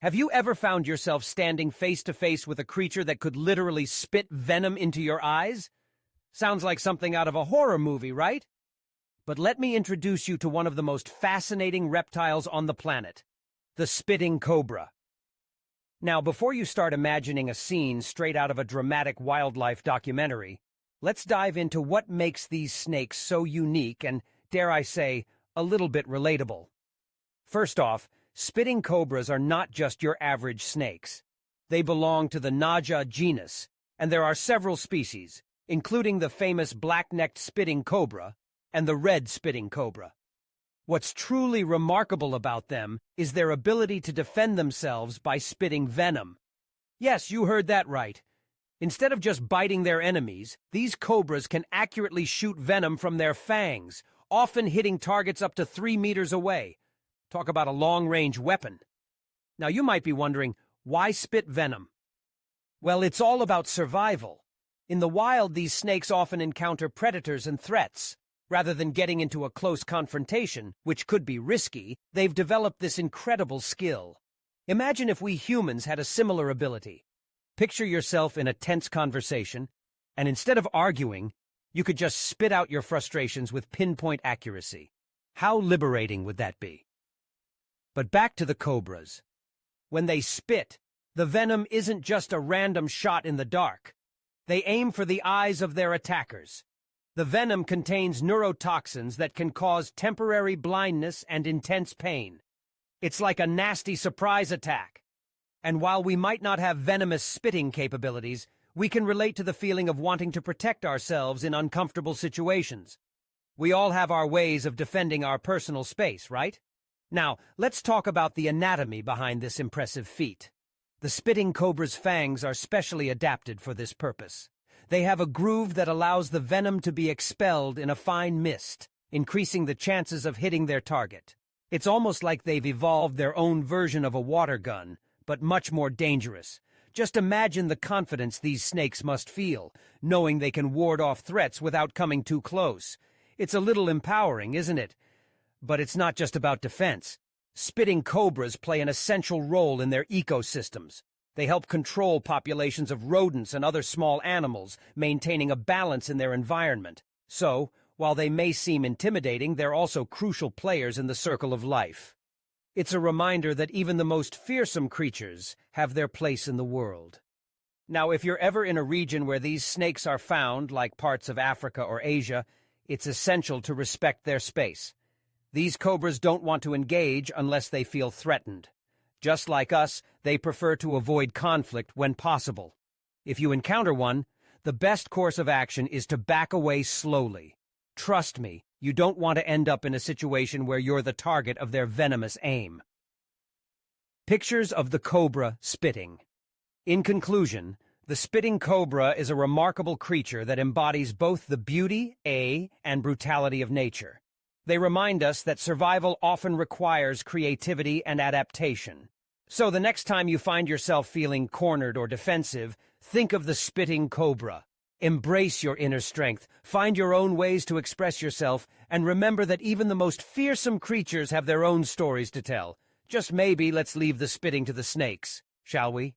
Have you ever found yourself standing face to face with a creature that could literally spit venom into your eyes? Sounds like something out of a horror movie, right? But let me introduce you to one of the most fascinating reptiles on the planet, the spitting cobra. Now, before you start imagining a scene straight out of a dramatic wildlife documentary, let's dive into what makes these snakes so unique and, dare I say, a little bit relatable. First off, spitting cobras are not just your average snakes. They belong to the Naja genus, and there are several species, including the famous black-necked spitting cobra and the red spitting cobra. What's truly remarkable about them is their ability to defend themselves by spitting venom. Yes, you heard that right. Instead of just biting their enemies, these cobras can accurately shoot venom from their fangs, often hitting targets up to 3 meters away. Talk about a long-range weapon. Now you might be wondering, why spit venom? Well, it's all about survival. In the wild, these snakes often encounter predators and threats. Rather than getting into a close confrontation, which could be risky, they've developed this incredible skill. Imagine if we humans had a similar ability. Picture yourself in a tense conversation, and instead of arguing, you could just spit out your frustrations with pinpoint accuracy. How liberating would that be? But back to the cobras. When they spit, the venom isn't just a random shot in the dark. They aim for the eyes of their attackers. The venom contains neurotoxins that can cause temporary blindness and intense pain. It's like a nasty surprise attack. And while we might not have venomous spitting capabilities, we can relate to the feeling of wanting to protect ourselves in uncomfortable situations. We all have our ways of defending our personal space, right? Now, let's talk about the anatomy behind this impressive feat. The spitting cobra's fangs are specially adapted for this purpose. They have a groove that allows the venom to be expelled in a fine mist, increasing the chances of hitting their target. It's almost like they've evolved their own version of a water gun, but much more dangerous. Just imagine the confidence these snakes must feel, knowing they can ward off threats without coming too close. It's a little empowering, isn't it? But it's not just about defense. Spitting cobras play an essential role in their ecosystems. They help control populations of rodents and other small animals, maintaining a balance in their environment. So, while they may seem intimidating, they're also crucial players in the circle of life. It's a reminder that even the most fearsome creatures have their place in the world. Now, if you're ever in a region where these snakes are found, like parts of Africa or Asia, it's essential to respect their space. These cobras don't want to engage unless they feel threatened. Just like us, they prefer to avoid conflict when possible. If you encounter one, the best course of action is to back away slowly. Trust me, you don't want to end up in a situation where you're the target of their venomous aim. Pictures of the cobra spitting. In conclusion, the spitting cobra is a remarkable creature that embodies both the beauty, and brutality of nature. They remind us that survival often requires creativity and adaptation. So the next time you find yourself feeling cornered or defensive, think of the spitting cobra. Embrace your inner strength, find your own ways to express yourself, and remember that even the most fearsome creatures have their own stories to tell. Just maybe let's leave the spitting to the snakes, shall we?